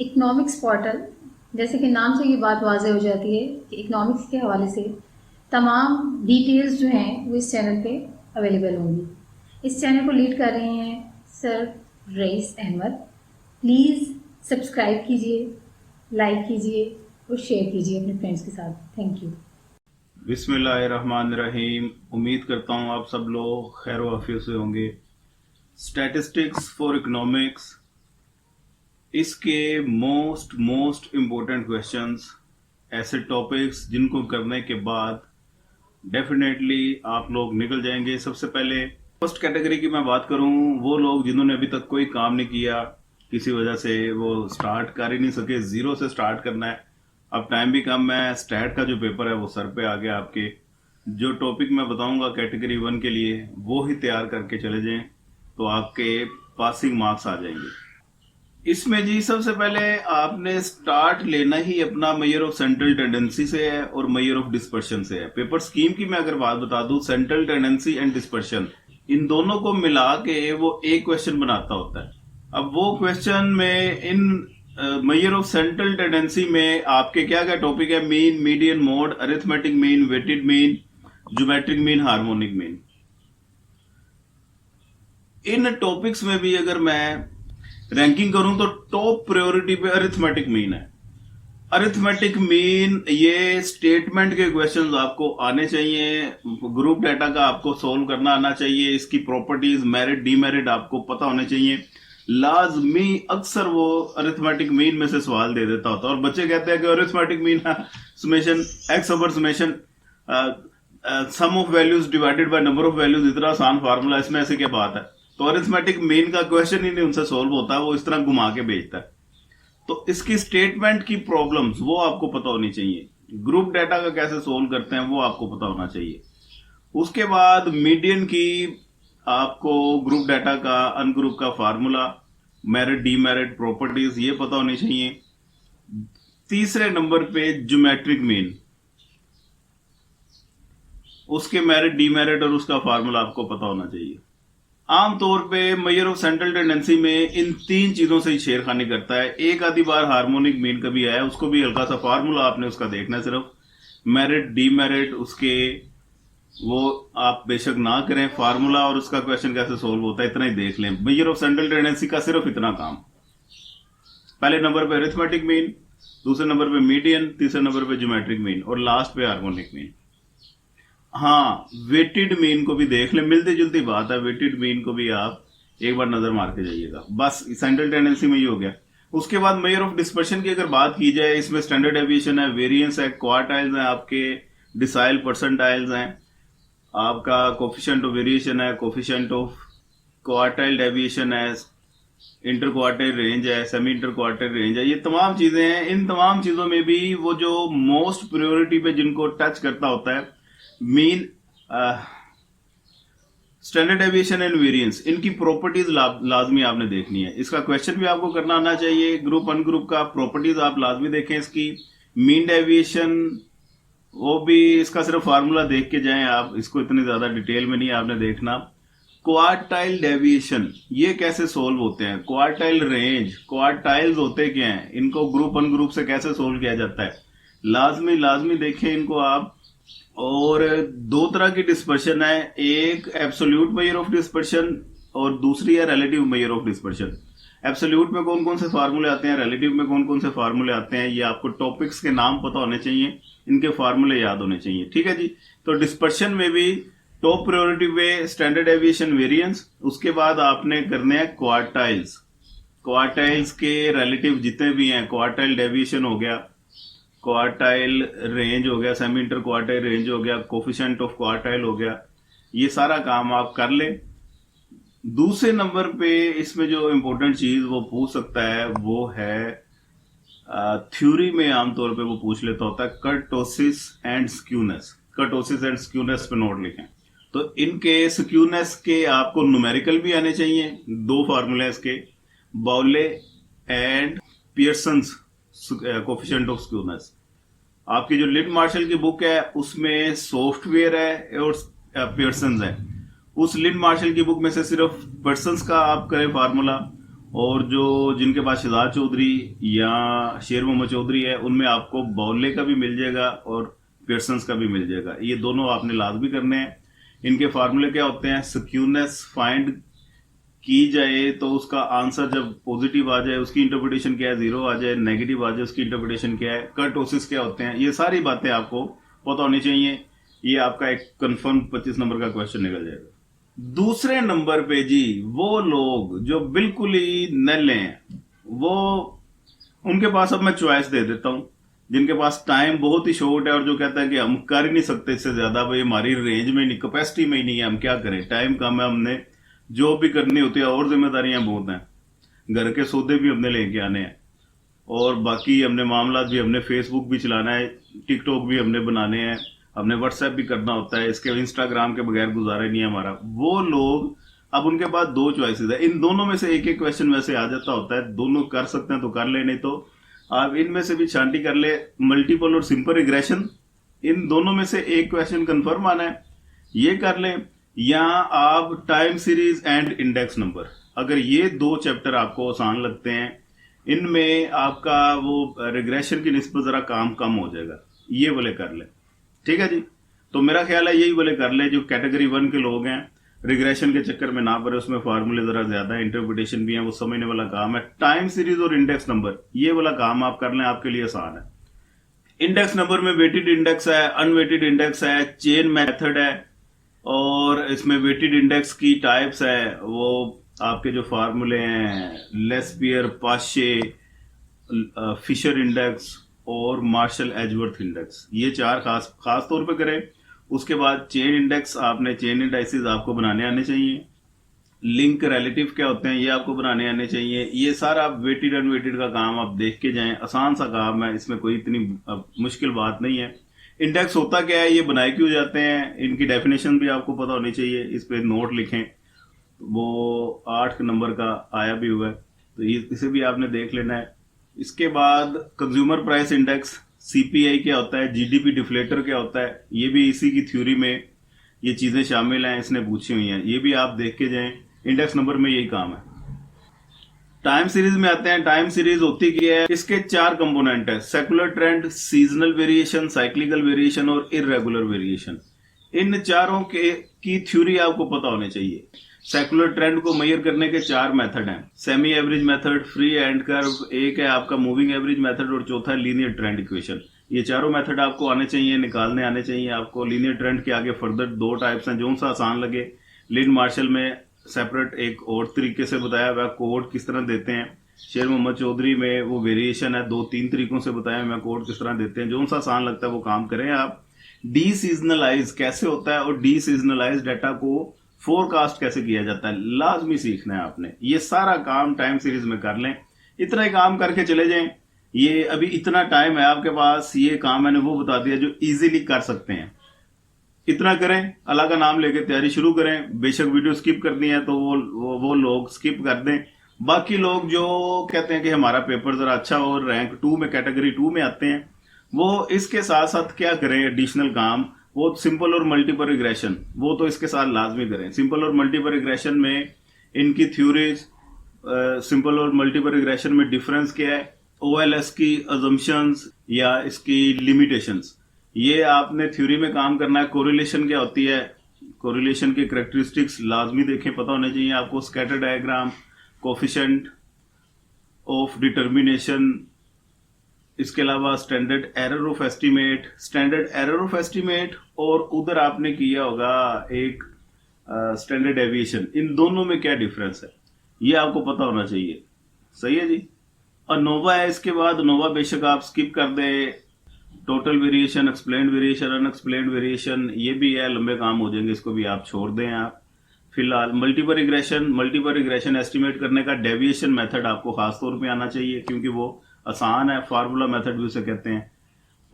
Economics portal, जैसे कि नाम से ये बात वाज़ेह हो जाती है कि इकोनॉमिक्स के हवाले से तमाम डिटेल्स जो हैं वो इस चैनल पे अवेलेबल होंगी। इस चैनल को लीड कर रहे हैं sir Rais Ahmad. Please subscribe कीजिए, लाइक कीजिए और शेयर कीजिए अपने फ्रेंड्स के साथ। Thank you. बिस्मिल्लाहिर्रहमानिर्रहीम। उम्मीद करता हूँ आप सब लोग खैर वाफियत से होंगे। स्टैटिस्टिक्स फॉर इकोनॉमिक्स, इसके मोस्ट मोस्ट इम्पोर्टेंट क्वेश्चंस, ऐसे टॉपिक्स जिनको करने के बाद डेफिनेटली आप लोग निकल जाएंगे। सबसे पहले फर्स्ट कैटेगरी की मैं बात करूं, वो लोग जिन्होंने अभी तक कोई काम नहीं किया, किसी वजह से वो स्टार्ट कर ही नहीं सके, जीरो से स्टार्ट करना है। अब टाइम भी कम है, स्टैट का जो पेपर है वो सर पे आ गया आपके। जो टॉपिक मैं बताऊंगा कैटेगरी 1 के लिए वो ही तैयार करके चले जाएं, तो आपके पासिंग मार्क्स आ जाएंगे। इसमें जी सबसे पहले आपने स्टार्ट लेना ही अपना मेजर ऑफ सेंट्रल टेंडेंसी से है और मेजर ऑफ डिस्पर्शन से है। पेपर स्कीम की मैं अगर बात बता दूं, सेंट्रल टेंडेंसी एंड डिस्पर्शन, इन दोनों को मिला के वो एक क्वेश्चन बनाता होता है। अब वो क्वेश्चन में इन मेजर ऑफ सेंट्रल टेंडेंसी में आपके क्या क्या टॉपिक है? Mean, median, mode, arithmetic mean, weighted mean, geometric mean, harmonic mean. इन टॉपिक्स में भी अगर मैं रैंकिंग करूं तो टॉप प्रायोरिटी पे अरिथमेटिक मीन है। अरिथमेटिक मीन, ये स्टेटमेंट के क्वेश्चंस आपको आने चाहिए, ग्रुप डाटा का आपको सोल्व करना आना चाहिए, इसकी प्रॉपर्टीज, मेरिट, डीमेरिट आपको पता होने चाहिए। लाजमी अक्सर वो अरिथमेटिक मीन में से सवाल दे देता होता है और बच्चे कहते हैं कि arithmetic mean summation X over summation sum of values divided by number of values, इतना आसान फार्मूला, इसमें ऐसे क्या बात है? तो अरिथमेटिक मीन का क्वेश्चन ही नहीं उनसे सोल्व होता, वो इस तरह घुमा के भेजता है। तो इसकी स्टेटमेंट की प्रॉब्लम्स वो आपको पता होनी चाहिए। ग्रुप डाटा का कैसे सोल्व करते हैं वो आपको पता होना चाहिए। उसके बाद मीडियन की आपको ग्रुप डाटा का, अनग्रुप का फार्मूला, मेरिट, डीमेरिट, प्रॉपर्टीज ये पता होनी चाहिए। तीसरे नंबर पे ज्योमेट्रिक मीन, उसके मेरिट, डीमेरिट और उसका फार्मूला आपको पता होना चाहिए। आमतौर पे मेजर ऑफ सेंट्रल टेंडेंसी में इन तीन चीजों से ही छेड़खानी करता है। एक आधी बार हार्मोनिक मीन कभी आया, उसको भी हल्का सा फार्मूला आपने उसका देखना है सिर्फ। मेरिट, डीमेरिट उसके वो आप बेशक ना करें, फार्मूला और उसका क्वेश्चन कैसे सोल्व होता है इतना ही देख लें। मेजर ऑफ सेंट्रल टेंडेंसी का सिर्फ इतना काम। पहले नंबर पे अरिथमेटिक मीन, दूसरे नंबर पे मीडियन, तीसरे नंबर पे ज्योमेट्रिक मीन और लास्ट पे हार्मोनिक मीन। हाँ, वेटेड मीन को भी देख ले, मिलती जुलती बात है। वेटेड मीन को भी आप एक बार नजर मार के जाइएगा। बस सेंट्रल टेंडेंसी में ही हो गया। उसके बाद मेजर ऑफ डिस्पर्शन की अगर बात की जाए, इसमें स्टैंडर्ड डेविएशन है, वेरिएंस है, क्वार्टाइल्स हैं आपके, डिसाइल, परसेंटाइल्स हैं, आपका कोफिशिएंट ऑफ वेरिएशन है, कोफिशिएंट ऑफ क्वार्टाइल डेविएशन है, इंटर क्वार्टाइल रेंज है, सेमी इंटर क्वार्टाइल रेंज है। ये तमाम चीजें हैं। इन तमाम चीजों में भी वो जो मोस्ट प्रायोरिटी पे जिनको टच करता होता है, mean, standard deviation and variance, इनकी प्रॉपर्टीज लाजमी आपने देखनी है। इसका क्वेश्चन भी आपको करना आना चाहिए। ग्रुप अनग्रुप का प्रॉपर्टीज आप लाजमी देखें इसकी। मीन डेविएशन, वो भी इसका सिर्फ फार्मूला देख के जाएं आप, इसको इतनी ज्यादा डिटेल में नहीं आपने देखना। क्वार्टाइल डेविएशन, ये कैसे सोल्व होते हैं? क्वार्टाइल रेंज, क्वार्टाइल्स होते क्या हैं, इनको ग्रुप अनग्रुप से कैसे सोल्व किया जाता है, लाजमी लाजमी देखें इनको आप। और दो तरह की डिस्पर्शन है, एक एब्सोल्यूट मेजर ऑफ डिस्पर्शन और दूसरी है relative measure of dispersion. Absolute में कौन कौन से फार्मूले आते हैं, रिलेटिव में कौन कौन से फार्मूले आते हैं, ये आपको टॉपिक्स के नाम पता होने चाहिए, इनके फार्मूले याद होने चाहिए। ठीक है जी। तो डिस्पर्शन में भी टॉप प्रायोरिटी पे स्टैंडर्ड डेविएशन, वेरिएंस, उसके बाद आपने करने हैं क्वार्टाइल्स। क्वार्टाइल्स के रिलेटिव जितने भी हैं, क्वार्टाइल डेविएशन हो गया, क्वार्टाइल रेंज हो गया, सेमी इंटर क्वार्टाइल रेंज हो गया, कोफिशिएंट ऑफ क्वार्टाइल हो गया, ये सारा काम आप कर लें। दूसरे नंबर पे इसमें जो इंपॉर्टेंट चीज वो पूछ सकता है वो है, थ्योरी में आमतौर पे वो पूछ लेता होता है kurtosis and skewness. Kurtosis and skewness पे नोट लिखें। तो इनके स्क्यूनेस के आपको न्यूमेरिकल भी आने चाहिए। दो फार्मूले इसके, बाउले and Pearson's coefficient of skewness. आपकी जो लिट मार्शल की बुक है उसमें सॉफ्टवेयर है और पियर्सन्स है। उस लिट मार्शल की बुक में से सिर्फ पियर्सन्स का आप करें फार्मूला और जो जिनके पास शहजाद चौधरी या शेर मोहम्मद चौधरी है उनमें आपको बॉले का भी मिल जाएगा और पियर्सन्स का भी मिल जाएगा। ये दोनों आपने लाजमी करने हैं। इनके फार्मूले क्या होते हैं? स्क्यूनेस फाइंड की जाए तो उसका आंसर जब पॉजिटिव आ जाए उसकी इंटरप्रिटेशन क्या है, 0 आ जाए, नेगेटिव आ जाए उसकी इंटरप्रिटेशन क्या है, कर्टोसिस क्या होते हैं, ये सारी बातें आपको पता होनी चाहिए। ये आपका एक कंफर्म 25 नंबर का क्वेश्चन निकल जाएगा। दूसरे नंबर पे जी वो लोग जो बिल्कुल ही नल्ले हैं, वो उनके पास अब मैं चॉइस दे देता हूं। जिनके पास टाइम बहुत ही शॉर्ट है और जो कहता है कि हम कर ही नहीं सकते इससे ज्यादा, भाई हमारी रेंज में नहीं, कैपेसिटी में ही नहीं है, हम क्या करें, टाइम कम है, हमने जो भी करनी होती है और जिम्मेदारियां बहुत हैं, घर के सौदे भी हमने लेके आने हैं और बाकी हमने मामला भी, हमने फेसबुक भी चलाना है, टिकटॉक भी हमने बनाने हैं, हमने व्हाट्सएप भी करना होता है, इसके इंस्टाग्राम के बगैर गुजारा नहीं है हमारा। वो लोग अब उनके पास दो चॉइसेस है, इन दोनों में से एक एक क्वेश्चन वैसे आ जाता होता है, दोनों कर सकते हैं तो कर ले, नहीं तो आप इनमें से भी छांटी कर ले। मल्टीपल और सिंपल रिग्रेशन, इन दोनों में से एक क्वेश्चन कंफर्म आना है, ये कर ले, या आप time series and index number, अगर ये दो चैप्टर आपको आसान लगते हैं, इनमें आपका वो रिग्रेशन की निस्बत जरा काम कम हो जाएगा, ये वाले कर ले। ठीक है जी, तो मेरा ख्याल है यही वाले कर ले। जो कैटेगरी 1 के लोग हैं, रिग्रेशन के चक्कर में ना पड़े, उसमें फार्मूले जरा ज्यादा है, इंटरप्रिटेशन भी है, वो समझने वाला काम है। टाइम सीरीज और इंडेक्स नंबर, ये वाला काम आप कर लें, आपके लिए आसान है। इंडेक्स नंबर में वेटेड इंडेक्स है, अनवेटेड इंडेक्स है, चेन मेथड है, और इसमें वेटेड इंडेक्स की टाइप्स है, वो आपके जो फार्मूले हैं, लेस्पियर, पाशे, फिशर इंडेक्स और मार्शल एजवर्थ इंडेक्स, ये चार खास तौर पे करें। उसके बाद चेन इंडेक्स, आपने चेन इंडाइसिस आपको बनाने आने चाहिए। लिंक रिलेटिव क्या होते हैं ये आपको बनाने आने चाहिए। ये सारा वेटेड अनवेटेड का काम आप देख के जाएं, आसान सा काम है, इसमें कोई इतनी मुश्किल बात नहीं है। इंडेक्स होता क्या है, ये बनाए क्यों जाते हैं, इनकी डेफिनेशन भी आपको पता होनी चाहिए, इस पे नोट लिखें, वो 8 नंबर का आया भी हुआ है, तो इसे भी आपने देख लेना है। इसके बाद कंज्यूमर प्राइस इंडेक्स, सीपीआई क्या होता है, जीडीपी डिफ्लेटर क्या होता है, ये भी इसी की थ्योरी में ये चीजें शामिल हैं, इसने पूछी हुई हैं, ये भी आप देख के जाएं। इंडेक्स नंबर में यही काम है। टाइम सीरीज में आते हैं। टाइम सीरीज होती क्या है, इसके 4 कंपोनेंट है, secular trend, seasonal variation, cyclical variation और इररेगुलर वेरिएशन। इन चारों की थ्योरी आपको पता होनी चाहिए। सेकुलर ट्रेंड को मेजर करने के 4 मेथड हैं, semi average method, free and curve, एक है आपका मूविंग एवरेज मेथड और चौथा है लीनियर ट्रेंड इक्वेशन। ये चारों मेथड आपको आने चाहिए, निकालने आने चाहिए आपको। लीनियर ट्रेंड के आगे फर्दर 2 टाइप्स हैं, जो सा आसान लगे। लिन मार्शल में सेपरेट एक और तरीके से बताया हुआ, कोड किस तरह देते हैं। शेर मोहम्मद चौधरी में वो वेरिएशन है, 2-3 तरीकों से बताया हुआ कोड किस तरह देते हैं। जो सा आसान लगता है वो काम करें आप। डी सीजनलाइज कैसे होता है और डी सीजनलाइज डाटा को फोरकास्ट कैसे किया जाता है, लाजमी सीखना है आपने। ये सारा काम टाइम सीरीज में कर लें, इतना ही काम करके चले जाएं। ये अभी इतना टाइम है आपके पास, ये काम मैंने वो बता दिया जो इजीली कर सकते हैं। इतना करें, अल्लाह का नाम लेके तैयारी शुरू करें। बेशक वीडियो स्किप करनी है तो वो लोग स्किप कर दें। बाकी लोग जो कहते हैं कि हमारा पेपर जरा अच्छा हो, रैंक 2 में, कैटेगरी 2 में आते हैं, वो इसके साथ साथ क्या करें एडिशनल काम, वो सिंपल और मल्टीपल रिग्रेशन, वो तो इसके साथ लाजमी करें। सिंपल और मल्टीपल रिग्रेशन में इनकी थ्योरीज, सिंपल और मल्टीपल रिग्रेशन में डिफरेंस क्या है, ओएलएस की अजम्पशंस या इसकी लिमिटेशंस, ये आपने थ्योरी में काम करना है। कोरिलेशन क्या होती है, कोरिलेशन के कैरेक्टरिस्टिक्स लाजमी देखें, पता होने चाहिए आपको। Scatter diagram, coefficient of determination, इसके अलावा standard error of estimate, standard error of estimate, और उधर आपने किया होगा एक स्टैंडर्ड डेविएशन। इन दोनों में क्या डिफरेंस है ये आपको पता होना चाहिए। सही है जी। और नोवा है इसके बाद, नोवा बेशक आप स्किप कर दें। Total variation, explained variation, unexplained variation, ये भी है, लंबे काम हो जाएंगे, इसको भी आप छोड़ दें। आप फिलहाल मल्टीपल रिग्रेशन एस्टिमेट करने का डेविएशन मेथड आपको खास तौर पे आना चाहिए, क्योंकि वो आसान है, फार्मूला मेथड भी उसे कहते हैं।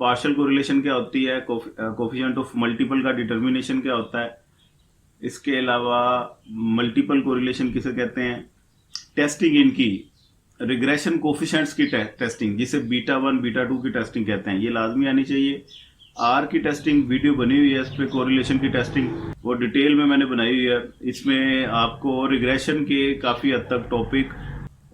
पार्शियल कोरिलेशन क्या होती है, कोफिशिएंट ऑफ मल्टीपल का डिटर्मिनेशन क्या होता है। इसके अलावा मल्टीपल कोरिलेशन किसे कहते हैं, टेस्टिंग इनकी, रिग्रेशन कोफिशिएंट्स की टेस्टिंग, जिसे बीटा 1 बीटा 2 की टेस्टिंग कहते हैं, ये लाजमी आनी चाहिए। आर की टेस्टिंग वीडियो बनी हुई है, इस पे कोरिलेशन की टेस्टिंग वो डिटेल में मैंने बनाई हुई है। इसमें आपको रिग्रेशन के काफ़ी हद तक टॉपिक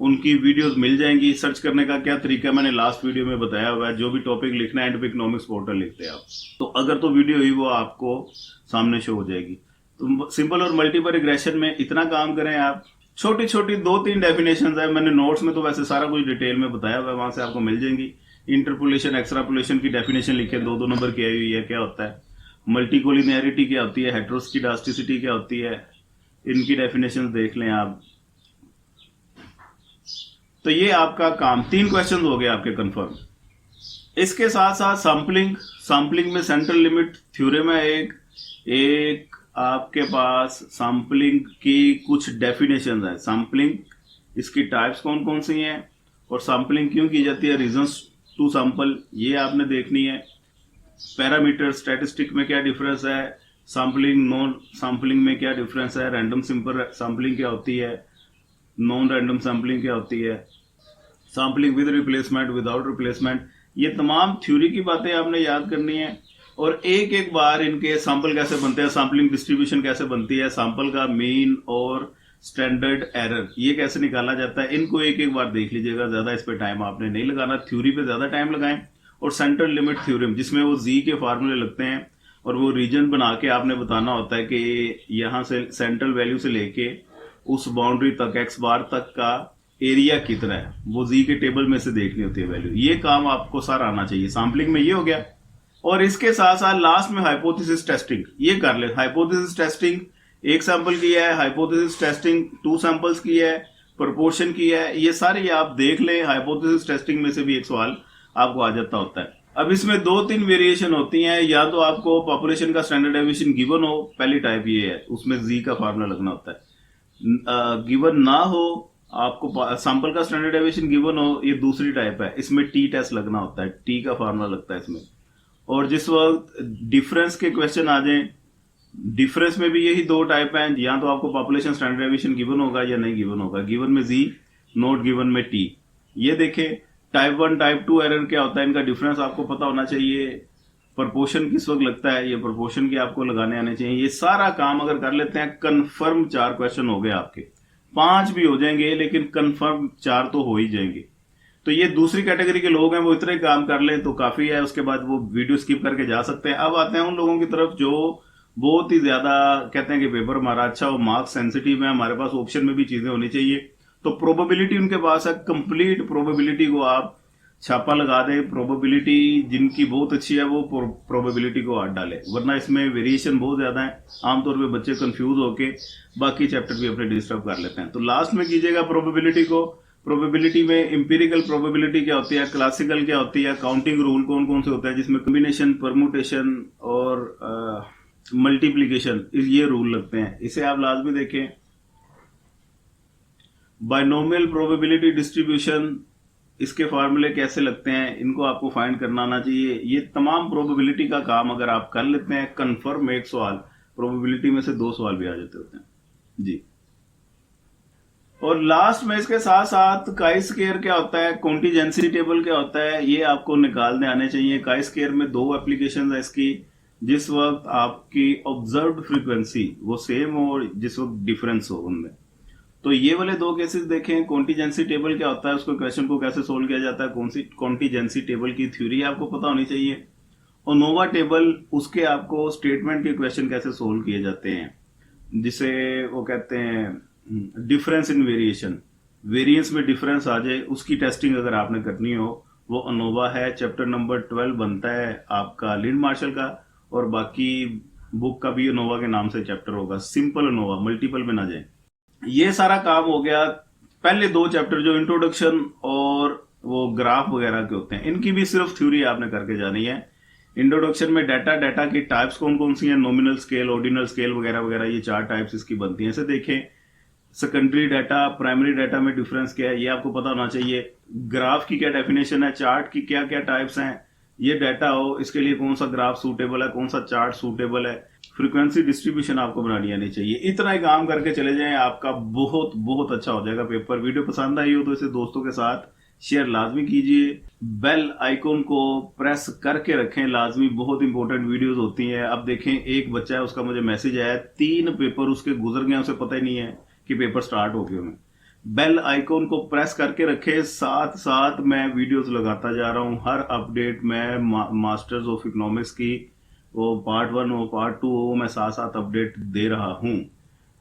उनकी वीडियोस मिल जाएंगी। सर्च करने का क्या तरीका है मैंने लास्ट वीडियो में बताया हुआ है। जो भी टॉपिक लिखना है एंड पे इकोनॉमिक्स पोर्टल लिखते हैं आप, तो अगर तो वीडियो हुई वो आपको सामने शो हो जाएगी। तो सिंपल और मल्टीपल रिग्रेशन में इतना काम करें आप। छोटी छोटी 2-3 डेफिनेशन है, मैंने नोट्स में तो वैसे सारा कुछ डिटेल में बताया हुआ है, वहां से आपको मिल जाएंगी। इंटरपोलेशन एक्सट्रापोलेशन की डेफिनेशन लिखे 2-2 नंबर की आई हुई है, क्या होता है। मल्टीकोलिनियरिटी क्या होती है, हेटेरोस्किडास्टिसिटी क्या होती है, इनकी डेफिनेशन देख लें आप। तो ये आपका काम 3 क्वेश्चन हो गए आपके कंफर्म। इसके साथ साथ सैंपलिंग में सेंट्रल लिमिट थ्योरम है एक आपके पास सैंपलिंग की कुछ डेफिनेशन है। सैंपलिंग, इसकी टाइप्स कौन कौन सी हैं और सैंपलिंग क्यों की जाती है, रीजंस टू सैंपल, ये आपने देखनी है। पैरामीटर स्टैटिस्टिक में क्या डिफरेंस है, सैंपलिंग नॉन सैंपलिंग में क्या डिफरेंस है, रैंडम सिंपल सैंपलिंग क्या होती है, नॉन रैंडम सैंपलिंग क्या होती है, sampling with replacement, without replacement, ये तमाम थ्योरी की बातें आपने याद करनी है। और एक एक बार इनके सैंपल कैसे बनते हैं, सैंपलिंग डिस्ट्रीब्यूशन कैसे बनती है, सैंपल का मीन और स्टैंडर्ड एरर ये कैसे निकाला जाता है, इनको एक एक बार देख लीजिएगा। ज्यादा इस पे टाइम आपने नहीं लगाना, थ्योरी पे ज्यादा टाइम लगाएं। और सेंट्रल लिमिट थ्योरम जिसमें वो जी के फार्मूले लगते हैं और वो रीजन बना के आपने बताना होता है कि यहां से सेंट्रल वैल्यू से लेके उस बाउंड्री तक एक्स बार तक का एरिया कितना है, वो जी के टेबल में से देखनी होती है वैल्यू। ये काम आपको सारा आना चाहिए। सैंपलिंग में ये हो गया। और इसके साथ साथ लास्ट में हाइपोथेसिस टेस्टिंग ये कर ले। हाइपोथेसिस टेस्टिंग 1 सैंपल की है, हाइपोथेसिस टेस्टिंग 2 सैंपल्स की है, प्रोपोर्शन की है, ये सारे आप देख लें। हाइपोथेसिस टेस्टिंग में से भी एक सवाल आपको आ जाता होता है। अब इसमें 2-3 वेरिएशन होती हैं। या तो आपको पॉपुलेशन का स्टैंडर्ड डेविएशन गिवन हो, पहली टाइप ये है, उसमें जी का फार्मूला लगना होता है। गिवन ना हो, आपको सैंपल का स्टैंडर्ड डेविएशन गिवन हो, ये दूसरी टाइप है, इसमें टी टेस्ट लगना होता है, टी का फार्मूला लगता है इसमें। और जिस वक्त डिफरेंस के क्वेश्चन आ जाएं, डिफरेंस में भी यही 2 टाइप हैं। या तो आपको पॉपुलेशन स्टैंडर्ड डेविएशन गिवन होगा या नहीं गिवन होगा, गिवन में जी, नॉट गिवन में टी। ये देखें टाइप 1 टाइप 2 एरर क्या होता है, इनका डिफरेंस आपको पता होना चाहिए। प्रोपोर्शन किस वक्त लगता है, ये प्रोपोर्शन के आपको लगाने आने चाहिए। ये सारा काम अगर कर लेते हैं, कंफर्म 4 क्वेश्चन हो गए आपके। 5 भी हो जाएंगे लेकिन कंफर्म 4 तो हो ही जाएंगे। तो ये दूसरी कैटेगरी के लोग हैं, वो इतने काम कर लें तो काफी है, उसके बाद वो वीडियो स्किप करके जा सकते हैं। अब आते हैं उन लोगों की तरफ जो बहुत ही ज्यादा कहते हैं कि पेपर हमारा अच्छा हो, मार्क्स सेंसिटिव है, हमारे पास ऑप्शन में भी चीजें होनी चाहिए। तो प्रोबेबिलिटी उनके पास है, कंप्लीट प्रोबेबिलिटी को आप छापा लगा दें। प्रोबेबिलिटी जिनकी बहुत अच्छी है वो प्रोबेबिलिटी को हाथ डाले, वरना इसमें वेरिएशन बहुत ज्यादा है। आमतौर पे बच्चे कंफ्यूज होके बाकी चैप्टर भी अपने डिस्टर्ब कर लेते हैं। तो लास्ट में कीजिएगा प्रोबेबिलिटी को। प्रोबेबिलिटी में इंपीरिकल प्रोबेबिलिटी क्या होती है, क्लासिकल क्या होती है, काउंटिंग रूल कौन कौन से होते हैं, जिसमें कॉम्बिनेशन, परमुटेशन और मल्टीप्लीकेशन ये रूल लगते हैं, इसे आप लाजमी देखें। बाइनोमियल प्रोबेबिलिटी डिस्ट्रीब्यूशन, इसके फार्मूले कैसे लगते हैं, इनको आपको फाइंड करना आना चाहिए। ये तमाम प्रोबेबिलिटी का काम अगर आप कर लेते हैं, कंफर्म 1 सवाल, प्रोबेबिलिटी में से 2 सवाल भी आ जाते होते हैं जी। और लास्ट में इसके साथ साथ काई स्क्वायर क्या होता है, कॉन्टीजेंसी टेबल क्या होता है, ये आपको निकालने आने चाहिए। काई स्क्वायर में 2 एप्लीकेशन है इसकी। जिस वक्त आपकी ऑब्जर्व्ड फ्रीक्वेंसी वो सेम हो और जिस वक्त डिफरेंस हो उनमें, तो ये वाले 2 केसेस देखें। कॉन्टीजेंसी टेबल क्या होता है, उसको क्वेश्चन को कैसे सोल्व किया जाता है, कौन सी कॉन्टीजेंसी टेबल की थ्योरी आपको पता होनी चाहिए। और नोवा टेबल, उसके आपको स्टेटमेंट के क्वेश्चन कैसे सोल्व किए जाते हैं, जिसे वो कहते हैं डिफरेंस इन वेरिएशन, वेरिएंस में डिफरेंस आ जाए, उसकी टेस्टिंग अगर आपने करनी हो वो अनोवा है। चैप्टर नंबर 12 बनता है आपका लिंड मार्शल का, और बाकी बुक का भी अनोवा के नाम से चैप्टर होगा। सिंपल अनोवा, मल्टीपल में ना जाए। ये सारा काम हो गया। पहले 2 चैप्टर जो इंट्रोडक्शन और वो ग्राफ वगैरह के होते हैं, इनकी भी सिर्फ थ्योरी आपने करके जानी है। इंट्रोडक्शन में डाटा की टाइप्स कौन कौन सी हैं, नॉमिनल स्केल, ऑर्डिनल स्केल वगैरह वगैरह, ये 4 टाइप्स इसकी बनती हैं। इसे देखें। सेकेंडरी डाटा, प्राइमरी डाटा में डिफरेंस क्या है, ये आपको पता होना चाहिए। ग्राफ की क्या डेफिनेशन है, चार्ट की क्या क्या टाइप्स हैं, ये डाटा हो, इसके लिए कौन सा ग्राफ सूटेबल है, कौन सा चार्ट सूटेबल है, फ्रीक्वेंसी डिस्ट्रीब्यूशन आपको बनानी आनी चाहिए। इतना ही काम करके चले जाएं, आपका बहुत बहुत अच्छा हो जाएगा पेपर। वीडियो पसंद आई हो तो इसे दोस्तों के साथ शेयर लाजमी कीजिए। बेल आइकॉन को प्रेस करके रखें लाजमी, बहुत इंपॉर्टेंट वीडियोस होती हैं। अब देखें, एक बच्चा है, उसका मुझे मैसेज आया, 3 पेपर उसके गुजर गए, उसे पता ही नहीं है कि पेपर स्टार्ट हो गए होंगे। बेल आइकॉन को प्रेस करके रखें। साथ साथ मैं वीडियोस लगाता जा रहा हूं। हर अपडेट मैं मास्टर्स ऑफ इकोनॉमिक्स की वो पार्ट 1 हो पार्ट 2 हो, मैं साथ साथ अपडेट दे रहा हूं।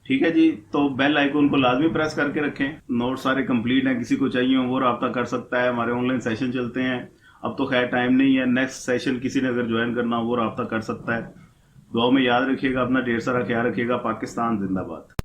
ठीक है जी, तो बेल आइकॉन को लाजमी प्रेस करके रखें। नोट सारे कंप्लीट हैं, किसी को चाहिए हो वो रब्ता कर सकता है। हमारे ऑनलाइन सेशन चलते हैं, अब तो खैर टाइम नहीं है। नेक्स्ट सेशन किसी ने अगर ज्वाइन करना हो वो रब्ता कर सकता है। दुआ में याद रखिएगा अपना, ढेर सारा ख्याल रखिएगा। पाकिस्तान जिंदाबाद।